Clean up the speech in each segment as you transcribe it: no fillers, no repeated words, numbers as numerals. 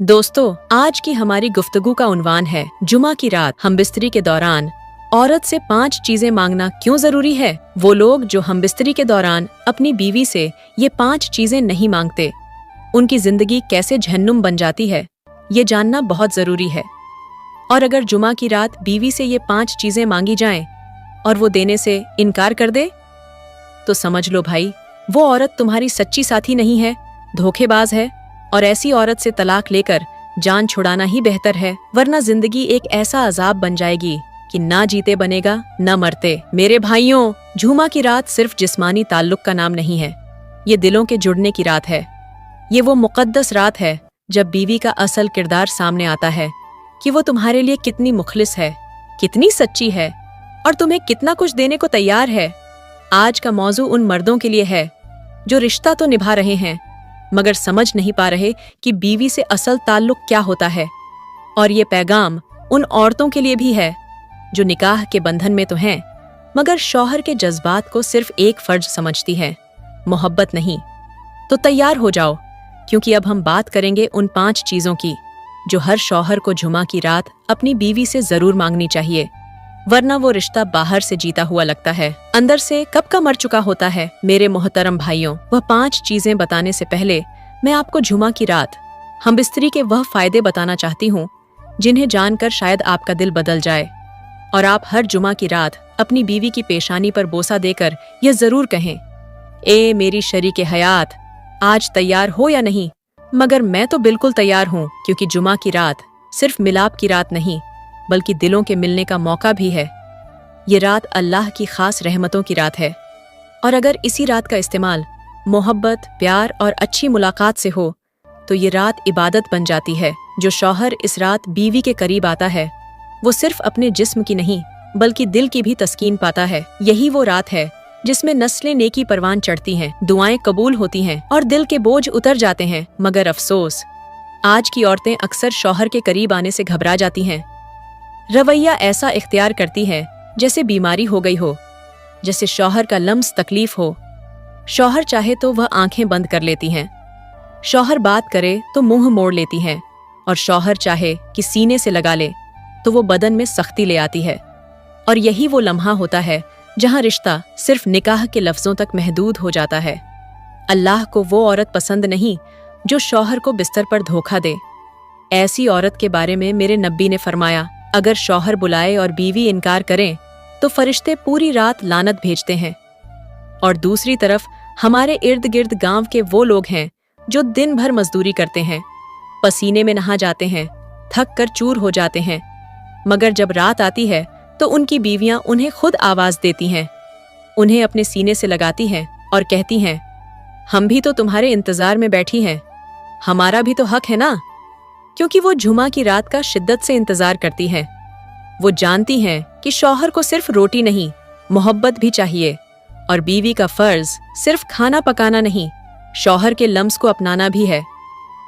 दोस्तों, आज की हमारी गुफ्तगू का उन्वान है जुमा की रात हमबिस्तरी के दौरान औरत से 5 चीजें मांगना क्यों जरूरी है। वो लोग जो हमबिस्तरी के दौरान अपनी बीवी से ये 5 चीजें नहीं मांगते, उनकी जिंदगी कैसे जहन्नुम बन जाती है, ये जानना बहुत जरूरी है। और अगर जुमा की रात बीवी से ये 5 चीजें मांगी जाएं और वो देने से इनकार कर दे, तो समझ लो भाई, वो औरत तुम्हारी सच्ची साथी नहीं है, धोखेबाज है। और ऐसी औरत से तलाक लेकर जान छुड़ाना ही बेहतर है, वरना जिंदगी एक ऐसा अजाब बन जाएगी कि ना जीते बनेगा ना मरते। मेरे भाइयों, जुमा की रात सिर्फ जिस्मानी ताल्लुक का नाम नहीं है, ये दिलों के जुड़ने की रात है। ये वो मुकद्दस रात है जब बीवी का असल किरदार सामने आता है कि वो तुम्हारे लिए कितनी मुखलिस है, कितनी सच्ची है और तुम्हें कितना कुछ देने को तैयार है। आज का मौजू उन मर्दों के लिए है जो रिश्ता तो निभा रहे हैं मगर समझ नहीं पा रहे कि बीवी से असल ताल्लुक क्या होता है। और ये पैगाम उन औरतों के लिए भी है जो निकाह के बंधन में तो हैं मगर शौहर के जज्बात को सिर्फ एक फर्ज समझती हैं, मोहब्बत नहीं। तो तैयार हो जाओ, क्योंकि अब हम बात करेंगे उन 5 चीजों की जो हर शौहर को जुमा की रात अपनी बीवी से जरूर मांगनी चाहिए, वरना वो रिश्ता बाहर से जीता हुआ लगता है, अंदर से कब का मर चुका होता है। मेरे मोहतरम भाइयों, वह 5 चीजें बताने से पहले मैं आपको जुमा की रात हमबिस्तरी के वह फायदे बताना चाहती हूँ जिन्हें जानकर शायद आपका दिल बदल जाए और आप हर जुमा की रात अपनी बीवी की पेशानी पर बोसा देकर यह जरूर कहें, ए मेरी शरीके हयात, आज तैयार हो या नहीं? मगर मैं तो बिल्कुल तैयार हूँ, क्योंकि जुमा की रात सिर्फ मिलाप की रात नहीं बल्कि दिलों के मिलने का मौका भी है। ये रात अल्लाह की खास रहमतों की रात है और अगर इसी रात का इस्तेमाल मोहब्बत, प्यार और अच्छी मुलाकात से हो तो ये रात इबादत बन जाती है। जो शौहर इस रात बीवी के करीब आता है वो सिर्फ अपने जिस्म की नहीं बल्कि दिल की भी तस्कीन पाता है। यही वो रात है जिसमें नस्लें नेकी परवान चढ़ती हैं, दुआएं कबूल होती हैं और दिल के बोझ उतर जाते हैं। मगर अफसोस, आज की औरतें अक्सर शौहर के करीब आने से घबरा जाती हैं, रवैया ऐसा इख्तियार करती है जैसे बीमारी हो गई हो, जैसे शौहर का लम्स तकलीफ हो। शौहर चाहे तो वह आंखें बंद कर लेती हैं, शौहर बात करे तो मुंह मोड़ लेती हैं और शौहर चाहे कि सीने से लगा ले तो वो बदन में सख्ती ले आती है। और यही वो लम्हा होता है जहां रिश्ता सिर्फ निकाह के लफ्जों तक महदूद हो जाता है। अल्लाह को वो औरत पसंद नहीं जो शौहर को बिस्तर पर धोखा दे। ऐसी औरत के बारे में मेरे नबी ने फरमाया, अगर शौहर बुलाए और बीवी इनकार करें तो फरिश्ते पूरी रात लानत भेजते हैं। और दूसरी तरफ हमारे इर्द गिर्द गांव के वो लोग हैं जो दिन भर मजदूरी करते हैं, पसीने में नहा जाते हैं, थक कर चूर हो जाते हैं, मगर जब रात आती है तो उनकी बीवियां उन्हें खुद आवाज देती हैं, उन्हें अपने सीने से लगाती हैं और कहती हैं, हम भी तो तुम्हारे इंतजार में बैठी हैं, हमारा भी तो हक है ना। क्योंकि वो जुमा की रात का शिद्दत से इंतजार करती हैं। वो जानती हैं कि शौहर को सिर्फ रोटी नहीं, मोहब्बत भी चाहिए और बीवी का फर्ज सिर्फ खाना पकाना नहीं, शौहर के लम्स को अपनाना भी है।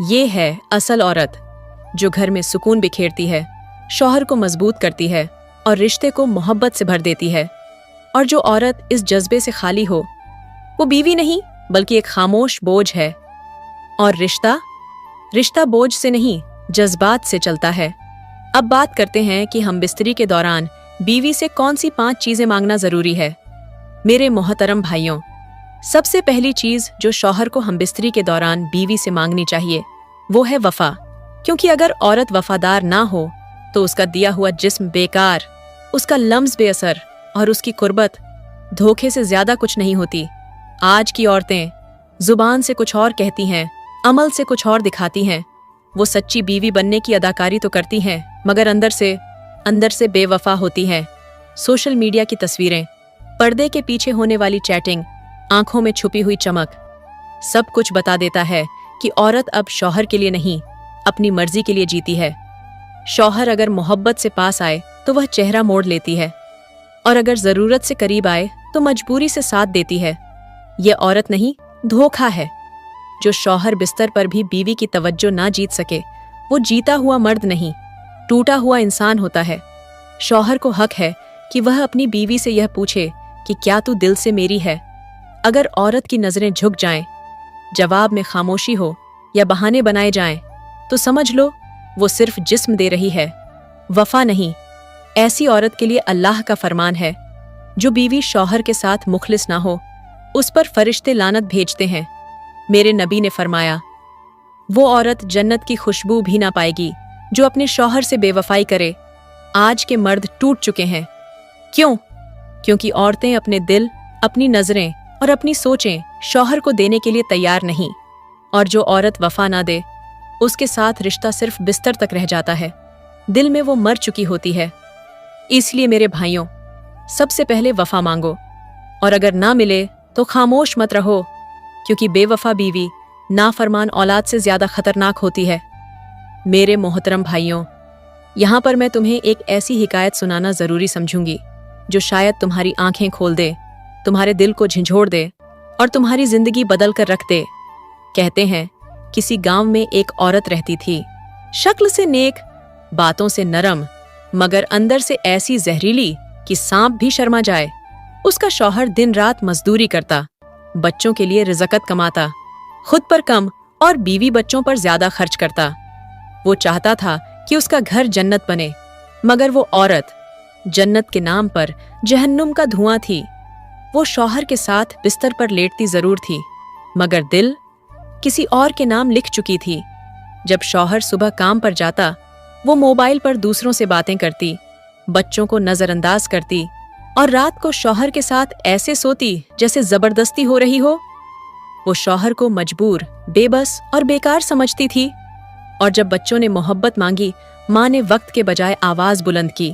ये है असल औरत जो घर में सुकून बिखेरती है, शौहर को मजबूत करती है और रिश्ते को मोहब्बत से भर देती है। और जो औरत इस जज्बे से खाली हो वो बीवी नहीं बल्कि एक खामोश बोझ है। और रिश्ता बोझ से नहीं, जज्बात से चलता है। अब बात करते हैं कि हमबिस्तरी के दौरान बीवी से कौन सी 5 चीजें मांगना जरूरी है। मेरे मोहतरम भाइयों, सबसे पहली चीज जो शौहर को हमबिस्तरी के दौरान बीवी से मांगनी चाहिए वो है वफा। क्योंकि अगर औरत वफादार ना हो तो उसका दिया हुआ जिस्म बेकार, उसका लम्स बेअसर और उसकी कुर्बत धोखे से ज्यादा कुछ नहीं होती। आज की औरतें जुबान से कुछ और कहती हैं, अमल से कुछ और दिखाती हैं। वो सच्ची बीवी बनने की अदाकारी तो करती हैं मगर अंदर से बेवफा होती हैं। सोशल मीडिया की तस्वीरें, पर्दे के पीछे होने वाली चैटिंग, आंखों में छुपी हुई चमक, सब कुछ बता देता है कि औरत अब शौहर के लिए नहीं, अपनी मर्जी के लिए जीती है। शौहर अगर मोहब्बत से पास आए तो वह चेहरा मोड़ लेती है और अगर जरूरत से करीब आए तो मजबूरी से साथ देती है। ये औरत नहीं, धोखा है। जो शौहर बिस्तर पर भी बीवी की तवज्जो ना जीत सके वो जीता हुआ मर्द नहीं, टूटा हुआ इंसान होता है। शौहर को हक है कि वह अपनी बीवी से यह पूछे कि क्या तू दिल से मेरी है। अगर औरत की नजरें झुक जाएं, जवाब में खामोशी हो या बहाने बनाए जाएं, तो समझ लो वो सिर्फ जिस्म दे रही है, वफा नहीं। ऐसी औरत के लिए अल्लाह का फरमान है, जो बीवी शौहर के साथ मुखलिस ना हो, उस पर फरिश्ते लानत भेजते हैं। मेरे नबी ने फरमाया, वो औरत जन्नत की खुशबू भी ना पाएगी जो अपने शौहर से बेवफाई करे। आज के मर्द टूट चुके हैं। क्यों? क्योंकि औरतें अपने दिल, अपनी नजरें और अपनी सोचें शौहर को देने के लिए तैयार नहीं। और जो औरत वफा ना दे, उसके साथ रिश्ता सिर्फ बिस्तर तक रह जाता है, दिल में वो मर चुकी होती है। इसलिए मेरे भाइयों, सबसे पहले वफा मांगो, और अगर ना मिले तो खामोश मत रहो, क्योंकि बेवफा बीवी नाफरमान औलाद से ज्यादा खतरनाक होती है। मेरे मोहतरम भाइयों, यहाँ पर मैं तुम्हें एक ऐसी हिकायत सुनाना जरूरी समझूंगी जो शायद तुम्हारी आंखें खोल दे, तुम्हारे दिल को झंझोड़ दे और तुम्हारी जिंदगी बदल कर रख दे। कहते हैं किसी गांव में एक औरत रहती थी, शक्ल से नेक, बातों से नरम, मगर अंदर से ऐसी जहरीली कि सांप भी शर्मा जाए। उसका शौहर दिन रात मजदूरी करता, बच्चों के लिए रिज़कत कमाता, खुद पर कम और बीवी बच्चों पर ज्यादा खर्च करता। वो चाहता था कि उसका घर जन्नत बने, मगर वो औरत जन्नत के नाम पर जहन्नुम का धुआं थी। वो शौहर के साथ बिस्तर पर लेटती जरूर थी, मगर दिल किसी और के नाम लिख चुकी थी। जब शौहर सुबह काम पर जाता, वो मोबाइल पर दूसरों से बातें करती, बच्चों को नजरअंदाज करती और रात को शौहर के साथ ऐसे सोती जैसे जबरदस्ती हो रही हो। वो शौहर को मजबूर, बेबस और बेकार समझती थी। और जब बच्चों ने मोहब्बत मांगी, माँ ने वक्त के बजाय आवाज बुलंद की,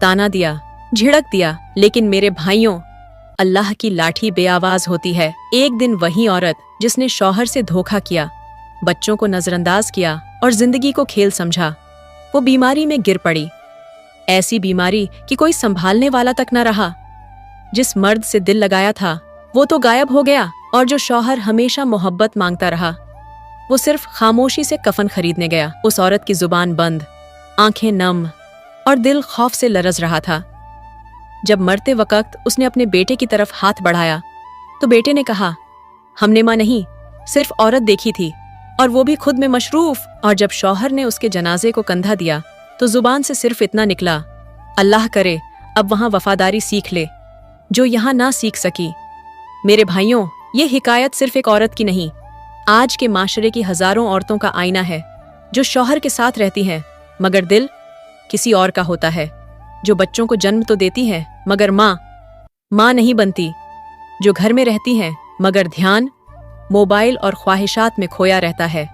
ताना दिया, झिड़क दिया। लेकिन मेरे भाइयों, अल्लाह की लाठी बेआवाज होती है। एक दिन वही औरत जिसने शौहर से धोखा किया, बच्चों को नजरअंदाज किया और जिंदगी को खेल समझा, वो बीमारी में गिर पड़ी। ऐसी बीमारी कि कोई संभालने वाला तक न रहा। जिस मर्द से दिल लगाया था वो तो गायब हो गया, और जो शौहर हमेशा मोहब्बत मांगता रहा, वो सिर्फ खामोशी से कफन खरीदने गया। उस औरत की जुबान बंद, आंखें नम और दिल खौफ से लरज रहा था। जब मरते वक्त उसने अपने बेटे की तरफ हाथ बढ़ाया तो बेटे ने कहा, हमने मां नहीं, सिर्फ औरत देखी थी, और वो भी खुद में मशरूफ। और जब शौहर ने उसके जनाजे को कंधा दिया तो जुबान से सिर्फ इतना निकला, अल्लाह करे अब वहां वफादारी सीख ले जो यहाँ ना सीख सकी। मेरे भाइयों, ये हिकायत सिर्फ एक औरत की नहीं, आज के माशरे की हजारों औरतों का आईना है, जो शौहर के साथ रहती हैं मगर दिल किसी और का होता है, जो बच्चों को जन्म तो देती है मगर माँ नहीं बनती, जो घर में रहती हैं मगर ध्यान मोबाइल और ख्वाहिशात में खोया रहता है।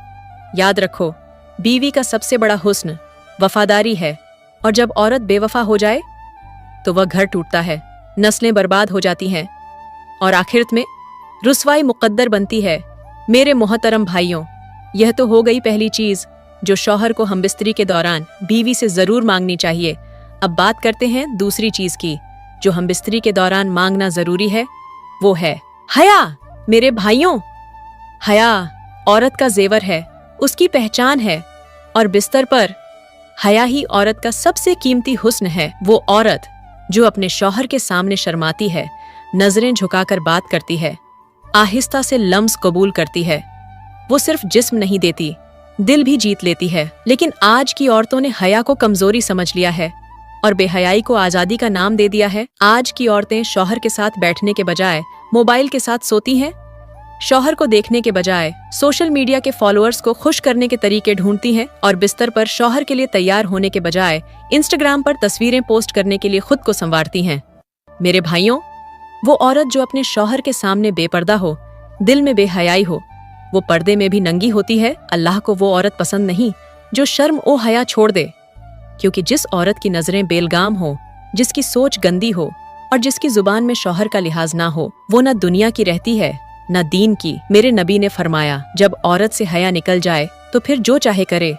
याद रखो, बीवी का सबसे बड़ा हुस्न वफादारी है, और जब औरत बेवफा हो जाए तो वह घर टूटता है, नस्लें बर्बाद हो जाती हैं और आखिरत में रुसवाई मुकद्दर बनती है। मेरे मोहतरम भाइयों, यह तो हो गई पहली चीज जो शौहर को हमबिस्तरी के दौरान बीवी से जरूर मांगनी चाहिए। अब बात करते हैं दूसरी चीज की जो हमबिस्तरी के दौरान मांगना जरूरी है, वो है हया। मेरे भाइयों, हया औरत का जेवर है, उसकी पहचान है, और बिस्तर पर हया ही औरत का सबसे कीमती हुस्न है। वो औरत जो अपने शौहर के सामने शर्माती है, नजरें झुकाकर बात करती है, आहिस्ता से लम्स कबूल करती है, वो सिर्फ जिस्म नहीं देती, दिल भी जीत लेती है। लेकिन आज की औरतों ने हया को कमजोरी समझ लिया है और बेहयाई को आजादी का नाम दे दिया है। आज की औरतें शौहर के साथ बैठने के बजाय मोबाइल के साथ सोती हैं, शौहर को देखने के बजाय सोशल मीडिया के फॉलोअर्स को खुश करने के तरीके ढूंढती हैं, और बिस्तर पर शौहर के लिए तैयार होने के बजाय इंस्टाग्राम पर तस्वीरें पोस्ट करने के लिए खुद को संवारती हैं। मेरे भाइयों, वो औरत जो अपने शौहर के सामने बेपर्दा हो, दिल में बेहयाई हो, वो पर्दे में भी नंगी होती है। अल्लाह को वो औरत पसंद नहीं जो शर्म ओ हया छोड़ दे, क्योंकि जिस औरत की नजरें बेलगाम हो, जिसकी सोच गंदी हो और जिसकी जुबान में शौहर का लिहाज ना हो, वो न दुनिया की रहती है न दीन की। मेरे नबी ने फरमाया, जब औरत से हया निकल जाए तो फिर जो चाहे करे।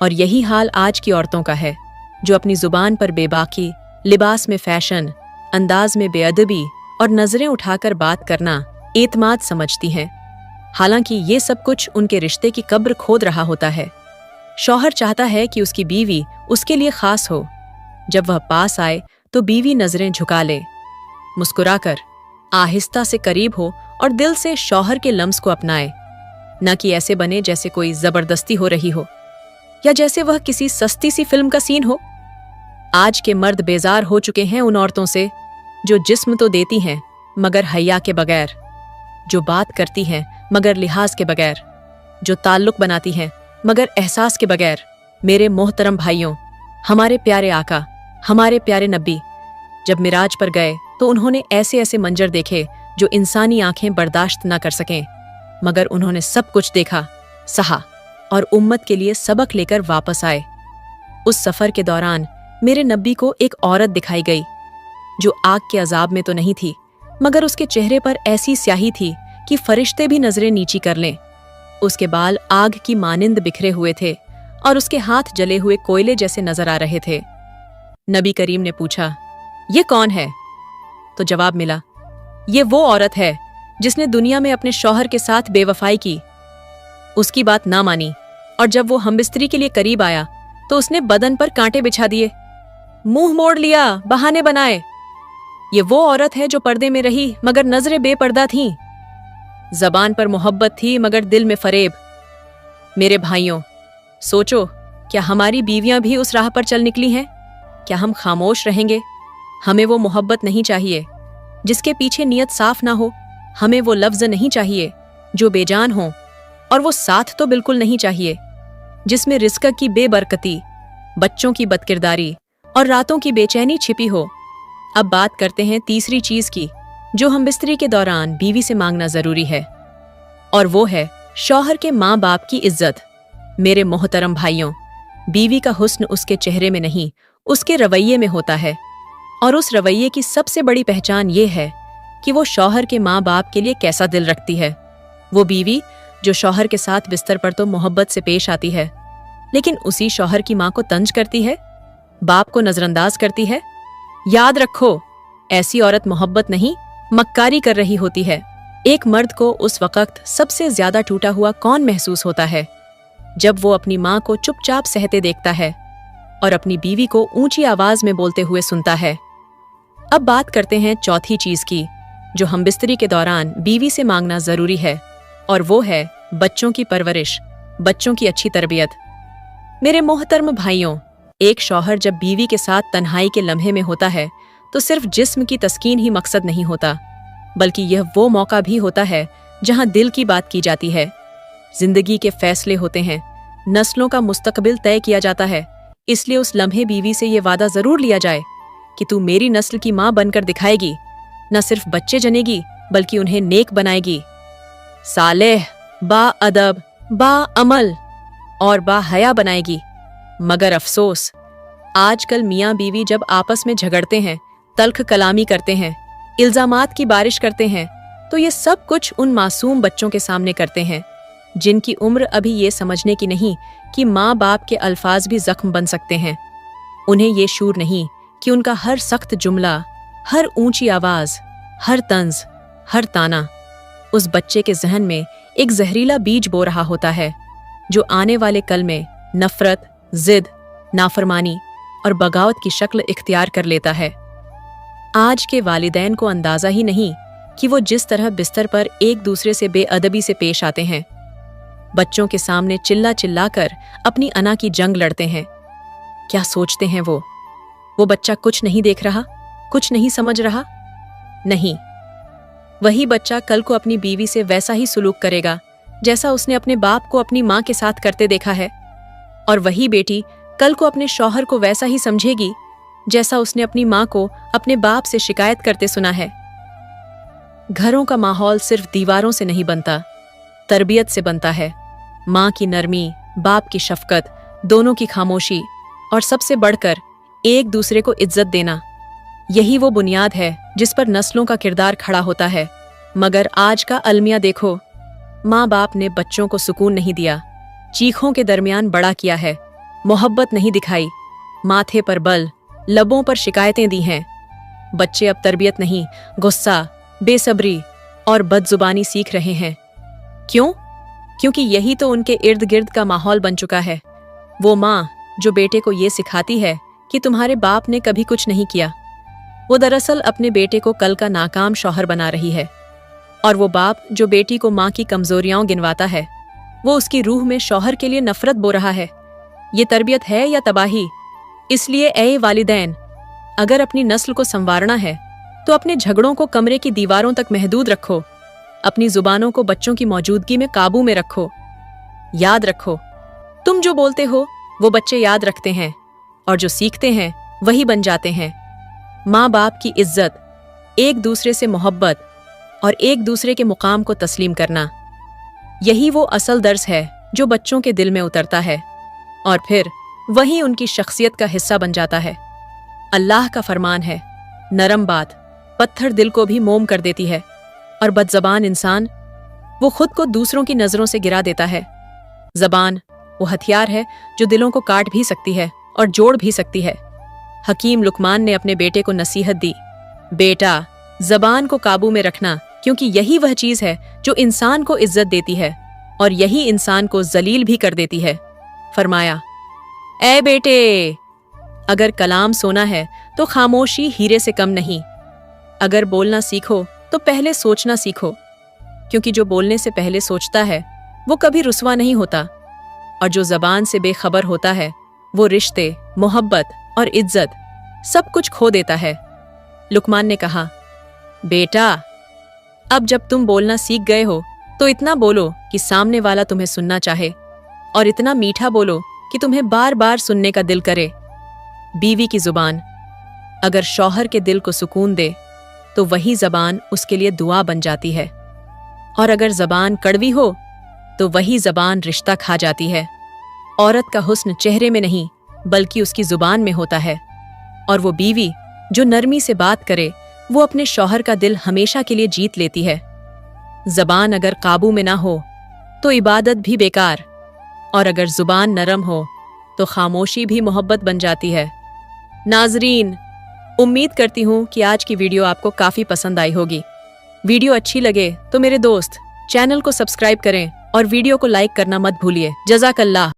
और यही हाल आज की औरतों का है, जो अपनी जुबान पर बेबाकी, लिबास में फैशन, अंदाज में बेअदबी और नजरें उठाकर बात करना एतमाद समझती हैं। हालांकि ये सब कुछ उनके रिश्ते की कब्र खोद रहा होता है। शौहर चाहता है कि उसकी बीवी उसके लिए खास हो। जब वह पास आए तो बीवी नजरें झुका ले, मुस्कुराकर आहिस्ता से करीब हो और दिल से शौहर के लम्स को अपनाए। न कि ऐसे बने जैसे कोई जबरदस्ती हो रही हो या जैसे वह किसी सस्ती सी फिल्म का सीन हो। आज के मर्द बेजार हो चुके हैं उन औरतों से जो जिस्म तो देती हैं मगर हया के बगैर, जो बात करती हैं मगर लिहाज के बगैर, जो ताल्लुक बनाती हैं मगर एहसास के बगैर। मेरे मोहतरम भाइयों, हमारे प्यारे आका, हमारे प्यारे नबी जब मिराज पर गए तो उन्होंने ऐसे ऐसे मंजर देखे जो इंसानी आंखें बर्दाश्त न कर सकें, मगर उन्होंने सब कुछ देखा, सहा और उम्मत के लिए सबक लेकर वापस आए। उस सफर के दौरान मेरे नबी को एक औरत दिखाई गई जो आग के अजाब में तो नहीं थी, मगर उसके चेहरे पर ऐसी स्याही थी कि फरिश्ते भी नजरें नीची कर लें। उसके बाल आग की मानिंद बिखरे हुए थे और उसके हाथ जले हुए कोयले जैसे नजर आ रहे थे। नबी करीम ने पूछा, ये कौन है? तो जवाब मिला, ये वो औरत है जिसने दुनिया में अपने शौहर के साथ बेवफाई की। उसकी बात ना मानी और जब वो हमबिस्तरी के लिए करीब आया तो उसने बदन पर कांटे बिछा दिए, मुंह मोड़ लिया, बहाने बनाए। ये वो औरत है जो पर्दे में रही मगर नजरें बेपर्दा थीं, जबान पर मोहब्बत थी मगर दिल में फरेब। मेरे भाइयों, सोचो, क्या हमारी बीवियां भी उस राह पर चल निकली हैं? क्या हम खामोश रहेंगे? हमें वो मोहब्बत नहीं चाहिए जिसके पीछे नियत साफ ना हो। हमें वो लफ्ज नहीं चाहिए जो बेजान हो, और वो साथ तो बिल्कुल नहीं चाहिए जिसमें रिस्क की बेबरकती, बच्चों की बदकिरदारी और रातों की बेचैनी छिपी हो। अब बात करते हैं तीसरी चीज की जो हमबिस्तरी के दौरान बीवी से मांगना जरूरी है, और वो है शौहर के माँ बाप की इज्जत। मेरे मोहतरम भाइयों, बीवी का हुस्न उसके चेहरे में नहीं, उसके रवैये में होता है, और उस रवैये की सबसे बड़ी पहचान ये है कि वो शौहर के माँ बाप के लिए कैसा दिल रखती है। वो बीवी जो शौहर के साथ बिस्तर पर तो मोहब्बत से पेश आती है, लेकिन उसी शौहर की माँ को तंज करती है, बाप को नजरअंदाज करती है। याद रखो, ऐसी औरत मोहब्बत नहीं, मक्कारी कर रही होती है। एक मर्द को उस वक्त सबसे ज्यादा टूटा हुआ कौन महसूस होता है? जब वो अपनी माँ को चुपचाप सहते देखता है और अपनी बीवी को ऊंची आवाज में बोलते हुए सुनता है। अब बात करते हैं चौथी चीज की जो हमबिस्तरी के दौरान बीवी से मांगना जरूरी है, और वो है बच्चों की परवरिश, बच्चों की अच्छी तरबियत। मेरे मोहतरम भाइयों, एक शौहर जब बीवी के साथ तन्हाई के लम्हे में होता है तो सिर्फ जिस्म की तस्कीन ही मकसद नहीं होता, बल्कि यह वो मौका भी होता है जहां दिल की बात की जाती है, जिंदगी के फैसले होते हैं, नस्लों का मुस्तकबिल तय किया जाता है। इसलिए उस लम्हे बीवी से ये वादा जरूर लिया जाए कि तू मेरी नस्ल की माँ बनकर दिखाएगी, न सिर्फ बच्चे जनेगी बल्कि उन्हें नेक बनाएगी, सालेह, बाअदब, बाअमल और बाहया बनाएगी। मगर अफसोस, आजकल मियाँ बीवी जब आपस में झगड़ते हैं, तल्ख कलामी करते हैं, इल्जामात की बारिश करते हैं, तो ये सब कुछ उन मासूम बच्चों के सामने करते हैं जिनकी उम्र अभी ये समझने की नहीं कि माँ बाप के अल्फाज भी जख्म बन सकते हैं। उन्हें ये शूर नहीं कि उनका हर सख्त जुमला, हर ऊंची आवाज, हर तंज, हर ताना उस बच्चे के जहन में एक जहरीला बीज बो रहा होता है जो आने वाले कल में नफरत, जिद, नाफरमानी और बगावत की शक्ल इख्तियार कर लेता है। आज के वालिदैन को अंदाजा ही नहीं कि वो जिस तरह बिस्तर पर एक दूसरे से बेअदबी से पेश आते हैं, बच्चों के सामने चिल्ला चिल्ला कर अपनी अना की जंग लड़ते हैं। क्या सोचते हैं वो बच्चा कुछ नहीं देख रहा, कुछ नहीं समझ रहा? नहीं, वही बच्चा कल को अपनी बीवी से वैसा ही सुलूक करेगा जैसा उसने अपने बाप को अपनी माँ के साथ करते देखा है, और वही बेटी कल को अपने शौहर को वैसा ही समझेगी जैसा उसने अपनी माँ को अपने बाप से शिकायत करते सुना है। घरों का माहौल सिर्फ दीवारों से नहीं बनता, तरबियत से बनता है। माँ की नरमी, बाप की शफकत, दोनों की खामोशी और सबसे बढ़कर एक दूसरे को इज्जत देना, यही वो बुनियाद है जिस पर नस्लों का किरदार खड़ा होता है। मगर आज का अलमिया देखो, माँ बाप ने बच्चों को सुकून नहीं दिया, चीखों के दरमियान बड़ा किया है, मोहब्बत नहीं दिखाई, माथे पर बल, लबों पर शिकायतें दी हैं। बच्चे अब तरबियत नहीं, गुस्सा, बेसब्री और बदजुबानी सीख रहे हैं। क्यों? क्योंकि यही तो उनके इर्द गिर्द का माहौल बन चुका है। वो माँ जो बेटे को ये सिखाती है कि तुम्हारे बाप ने कभी कुछ नहीं किया, वो दरअसल अपने बेटे को कल का नाकाम शौहर बना रही है। और वो बाप जो बेटी को माँ की कमजोरियां गिनवाता है, वो उसकी रूह में शौहर के लिए नफरत बो रहा है। ये तरबियत है या तबाही? इसलिए ऐ वालिदैन, अगर अपनी नस्ल को संवारना है तो अपने झगड़ों को कमरे की दीवारों तक महदूद रखो। अपनी जुबानों को बच्चों की मौजूदगी में काबू में रखो। याद रखो, तुम जो बोलते हो वो बच्चे याद रखते हैं, और जो सीखते हैं वही बन जाते हैं। माँ बाप की इज्जत, एक दूसरे से मोहब्बत और एक दूसरे के मुकाम को तस्लीम करना, यही वो असल दर्स है जो बच्चों के दिल में उतरता है और फिर वही उनकी शख्सियत का हिस्सा बन जाता है। अल्लाह का फरमान है, नरम बात पत्थर दिल को भी मोम कर देती है, और बदज़बान इंसान वो खुद को दूसरों की नजरों से गिरा देता है। जबान वो हथियार है जो दिलों को काट भी सकती है और जोड़ भी सकती है। हकीम लुकमान ने अपने बेटे को नसीहत दी, बेटा, जबान को काबू में रखना, क्योंकि यही वह चीज है जो इंसान को इज्जत देती है और यही इंसान को जलील भी कर देती है। फरमाया, ऐ बेटे, अगर कलाम सोना है तो खामोशी हीरे से कम नहीं। अगर बोलना सीखो तो पहले सोचना सीखो, क्योंकि जो बोलने से पहले सोचता है वो कभी रुसवा नहीं होता, और जो जबान से बेखबर होता है वो रिश्ते, मोहब्बत और इज्जत सब कुछ खो देता है। लुकमान ने कहा, बेटा, अब जब तुम बोलना सीख गए हो तो इतना बोलो कि सामने वाला तुम्हें सुनना चाहे, और इतना मीठा बोलो कि तुम्हें बार बार सुनने का दिल करे। बीवी की जुबान अगर शौहर के दिल को सुकून दे तो वही जबान उसके लिए दुआ बन जाती है, और अगर जबान कड़वी हो तो वही जबान रिश्ता खा जाती है। औरत का हुस्न चेहरे में नहीं बल्कि उसकी जुबान में होता है, और वो बीवी जो नरमी से बात करे वो अपने शौहर का दिल हमेशा के लिए जीत लेती है। जबान अगर काबू में ना हो तो इबादत भी बेकार, और अगर जुबान नरम हो तो खामोशी भी मोहब्बत बन जाती है। नाजरीन, उम्मीद करती हूँ कि आज की वीडियो आपको काफ़ी पसंद आई होगी। वीडियो अच्छी लगे तो मेरे दोस्त चैनल को सब्सक्राइब करें और वीडियो को लाइक करना मत भूलिए। जज़ाकल्लाह।